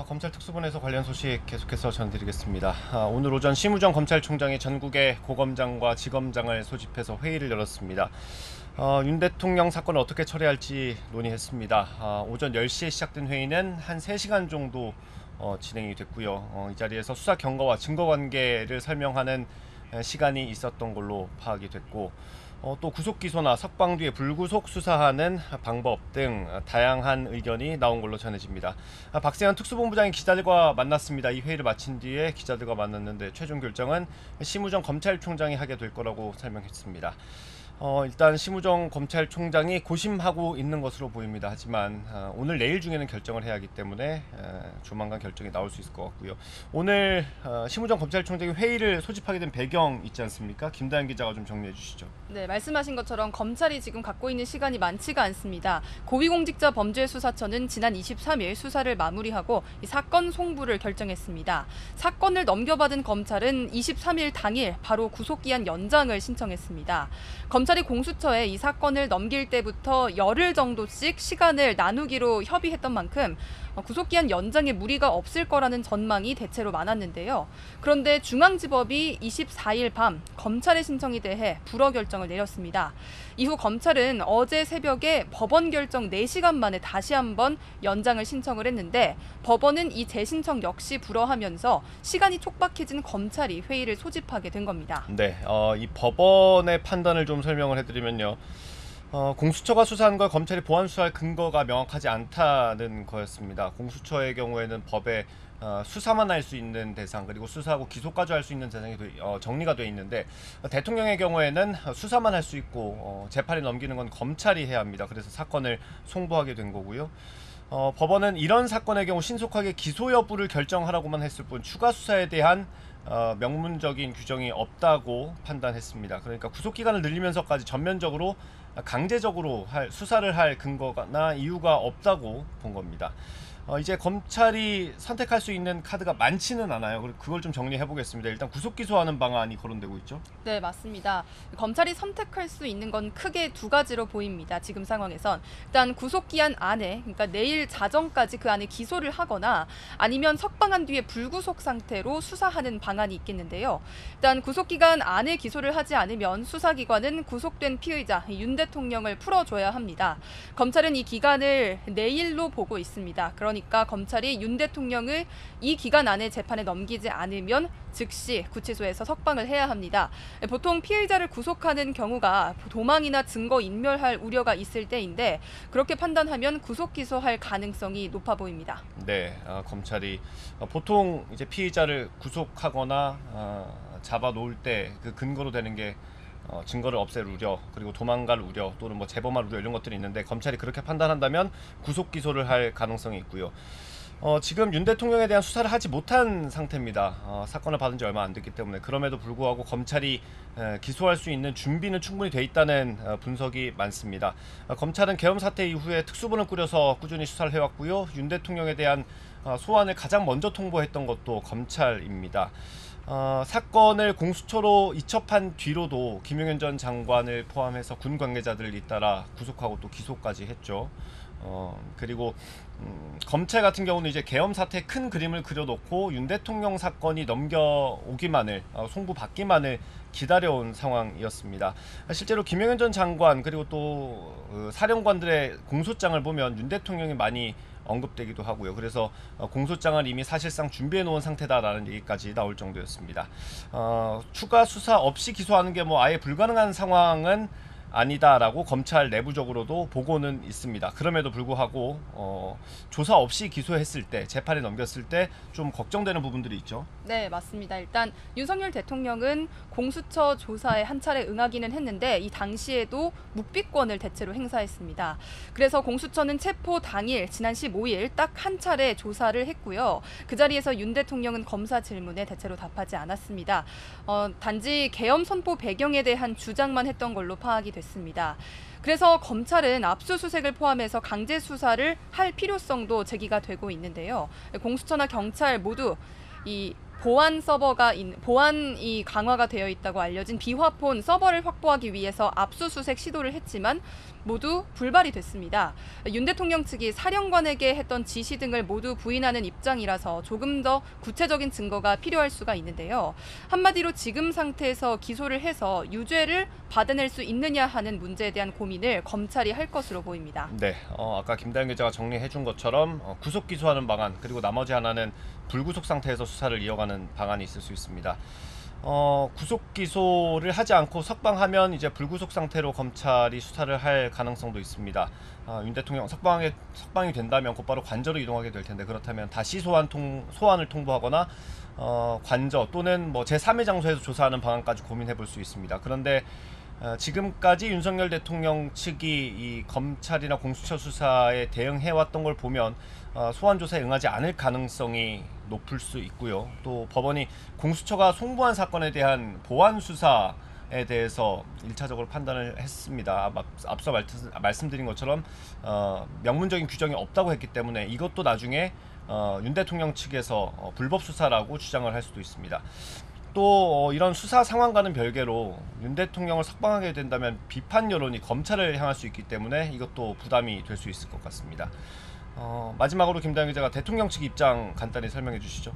검찰 특수본에서 관련 소식 계속해서 전드리겠습니다. 오늘 오전 심우정 검찰총장이 전국의 고검장과 지검장을 소집해서 회의를 열었습니다. 윤 대통령 사건을 어떻게 처리할지 논의했습니다. 오전 10시에 시작된 회의는 한 3시간 정도 진행이 됐고요. 이 자리에서 수사 경과와 증거 관계를 설명하는 시간이 있었던 걸로 파악이 됐고, 또 구속 기소나 석방 뒤에 불구속 수사하는 방법 등 다양한 의견이 나온 걸로 전해집니다. 박세현 특수본부장이 기자들과 만났습니다. 이 회의를 마친 뒤에 기자들과 만났는데 최종 결정은 심우정 검찰총장이 하게 될 거라고 설명했습니다. 일단 심우정 검찰총장이 고심하고 있는 것으로 보입니다. 하지만 오늘 내일 중에는 결정을 해야 하기 때문에 조만간 결정이 나올 수 있을 것 같고요. 오늘 심우정 검찰총장이 회의를 소집하게 된 배경 있지 않습니까? 김다현 기자가 좀 정리해 주시죠. 네, 말씀하신 것처럼 검찰이 지금 갖고 있는 시간이 많지가 않습니다. 고위공직자 범죄수사처는 지난 23일 수사를 마무리하고 이 사건 송부를 결정했습니다. 사건을 넘겨받은 검찰은 23일 당일 바로 구속기한 연장을 신청했습니다. 검찰이 공수처에 이 사건을 넘길 때부터 열흘 정도씩 시간을 나누기로 협의했던 만큼 구속기한 연장에 무리가 없을 거라는 전망이 대체로 많았는데요. 그런데 중앙지법이 24일 밤 검찰의 신청에 대해 불허 결정을 내렸습니다. 이후 검찰은 어제 새벽에 법원 결정 4시간 만에 다시 한번 연장을 신청을 했는데 법원은 이 재신청 역시 불허하면서 시간이 촉박해진 검찰이 회의를 소집하게 된 겁니다. 네, 이 법원의 판단을 좀 설명을 해드리면요. 공수처가 수사한 걸 검찰이 보완 수사할 근거가 명확하지 않다는 거였습니다. 공수처의 경우에는 법에 수사만 할 수 있는 대상, 그리고 수사하고 기소까지 할 수 있는 대상이 정리가 돼 있는데, 대통령의 경우에는 수사만 할 수 있고 재판에 넘기는 건 검찰이 해야 합니다. 그래서 사건을 송부하게 된 거고요. 법원은 이런 사건의 경우 신속하게 기소 여부를 결정하라고만 했을 뿐 추가 수사에 대한 명문적인 규정이 없다고 판단했습니다. 그러니까 구속기간을 늘리면서까지 전면적으로 강제적으로 수사를 할 근거나 이유가 없다고 본 겁니다. 이제 검찰이 선택할 수 있는 카드가 많지는 않아요. 그걸 좀 정리해 보겠습니다. 일단 구속 기소하는 방안이 거론되고 있죠. 네, 맞습니다. 검찰이 선택할 수 있는 건 크게 2가지로 보입니다. 지금 상황에선 일단 구속기한 안에, 그러니까 내일 자정까지 그 안에 기소를 하거나 아니면 석방한 뒤에 불구속 상태로 수사하는 방안이 있겠는데요. 일단 구속기간 안에 기소를 하지 않으면 수사기관은 구속된 피의자 윤 대통령을 풀어줘야 합니다. 검찰은 이 기간을 내일로 보고 있습니다. 그러니까 검찰이 윤 대통령을 이 기간 안에 재판에 넘기지 않으면 즉시 구치소에서 석방을 해야 합니다. 보통 피의자를 구속하는 경우가 도망이나 증거 인멸할 우려가 있을 때인데 그렇게 판단하면 구속 기소할 가능성이 높아 보입니다. 네, 검찰이 보통 이제 피의자를 구속하거나 잡아 놓을 때 그 근거로 되는 게 증거를 없앨 우려, 그리고 도망갈 우려, 또는 뭐 재범할 우려, 이런 것들이 있는데 검찰이 그렇게 판단한다면 구속 기소를 할 가능성이 있고요. 지금 윤 대통령에 대한 수사를 하지 못한 상태입니다. 사건을 받은 지 얼마 안 됐기 때문에. 그럼에도 불구하고 검찰이 기소할 수 있는 준비는 충분히 돼 있다는 분석이 많습니다. 검찰은 계엄 사태 이후에 특수본을 꾸려서 꾸준히 수사를 해왔고요. 윤 대통령에 대한 소환을 가장 먼저 통보했던 것도 검찰입니다. 사건을 공수처로 이첩한 뒤로도 김용현 전 장관을 포함해서 군 관계자들을 잇따라 구속하고 또 기소까지 했죠. 그리고 검찰 같은 경우는 이제 계엄 사태의 큰 그림을 그려놓고 윤 대통령 사건이 넘겨오기만을 송부받기만을 기다려온 상황이었습니다. 실제로 김용현 전 장관, 그리고 또 사령관들의 공소장을 보면 윤 대통령이 많이 언급되기도 하고요. 그래서 공소장을 이미 사실상 준비해 놓은 상태다라는 얘기까지 나올 정도였습니다. 추가 수사 없이 기소하는 게 뭐 아예 불가능한 상황은 아니다라고 검찰 내부적으로도 보고는 있습니다. 그럼에도 불구하고 조사 없이 기소했을 때, 재판에 넘겼을 때 좀 걱정되는 부분들이 있죠. 네, 맞습니다. 일단 윤석열 대통령은 공수처 조사에 한 차례 응하기는 했는데 이 당시에도 묵비권을 대체로 행사했습니다. 그래서 공수처는 체포 당일 지난 15일 딱 한 차례 조사를 했고요. 그 자리에서 윤 대통령은 검사 질문에 대체로 답하지 않았습니다. 단지 계엄 선포 배경에 대한 주장만 했던 걸로 파악이 됐습니다. 그래서 검찰은 압수수색을 포함해서 강제 수사를 할 필요성도 제기가 되고 있는데요. 공수처나 경찰 모두 이 보안이 강화가 되어 있다고 알려진 비화폰 서버를 확보하기 위해서 압수수색 시도를 했지만 모두 불발이 됐습니다. 윤 대통령 측이 사령관에게 했던 지시 등을 모두 부인하는 입장이라서 조금 더 구체적인 증거가 필요할 수가 있는데요. 한마디로 지금 상태에서 기소를 해서 유죄를 받아낼 수 있느냐 하는 문제에 대한 고민을 검찰이 할 것으로 보입니다. 네, 아까 김다현 기자가 정리해준 것처럼 구속 기소하는 방안, 그리고 나머지 하나는 불구속 상태에서 수사를 이어가는 방안이 있을 수 있습니다. 구속 기소를 하지 않고 석방하면 이제 불구속 상태로 검찰이 수사를 할 가능성도 있습니다. 윤 대통령 석방이 된다면 곧바로 관저로 이동하게 될 텐데, 그렇다면 다시 소환을 통보하거나 관저 또는 뭐 제3의 장소에서 조사하는 방안까지 고민해 볼 수 있습니다. 그런데 지금까지 윤석열 대통령 측이 이 검찰이나 공수처 수사에 대응해왔던 걸 보면 소환 조사에 응하지 않을 가능성이 높을 수 있고요. 또 법원이 공수처가 송부한 사건에 대한 보완 수사에 대해서 1차적으로 판단을 했습니다. 앞서 말씀드린 것처럼 명문적인 규정이 없다고 했기 때문에 이것도 나중에 윤 대통령 측에서 불법 수사라고 주장을 할 수도 있습니다. 또 이런 수사 상황과는 별개로 윤 대통령을 석방하게 된다면 비판 여론이 검찰을 향할 수 있기 때문에 이것도 부담이 될 수 있을 것 같습니다. 마지막으로 김다현 기자가 대통령 측 입장 간단히 설명해 주시죠.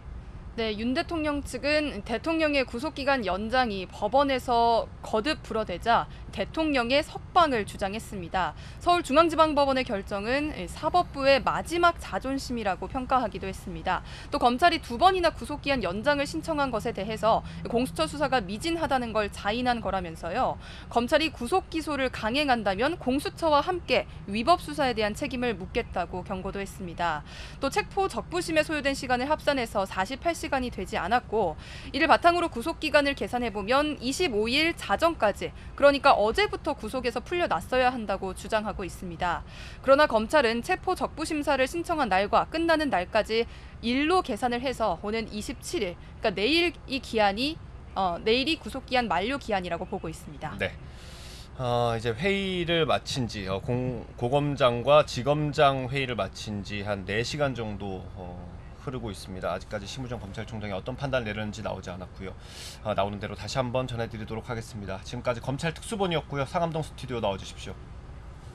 네, 윤 대통령 측은 대통령의 구속기간 연장이 법원에서 거듭 불어대자 대통령의 석방을 주장했습니다. 서울중앙지방법원의 결정은 사법부의 마지막 자존심이라고 평가하기도 했습니다. 또 검찰이 2번이나 구속기한 연장을 신청한 것에 대해서 공수처 수사가 미진하다는 걸 자인한 거라면서요. 검찰이 구속기소를 강행한다면 공수처와 함께 위법 수사에 대한 책임을 묻겠다고 경고도 했습니다. 또 체포 적부심에 소요된 시간을 합산해서 48시간이 되지 않았고, 이를 바탕으로 구속기간을 계산해보면 25일 자정까지, 그러니까 어제부터 구속에서 풀려났어야 한다고 주장하고 있습니다. 그러나 검찰은 체포 적부심사를 신청한 날과 끝나는 날까지 일로 계산을 해서 오는 27일, 그러니까 내일이 구속기한 만료 기한이라고 보고 있습니다. 네. 이제 회의를 마친 지 고검장과 지검장 회의를 마친 지 한 4시간 정도 흐르고 있습니다. 아직까지 심우정 검찰총장이 어떤 판단을 내렸는지 나오지 않았고요. 나오는 대로 다시 한번 전해드리도록 하겠습니다. 지금까지 검찰 특수본이었고요. 상암동 스튜디오 나와주십시오.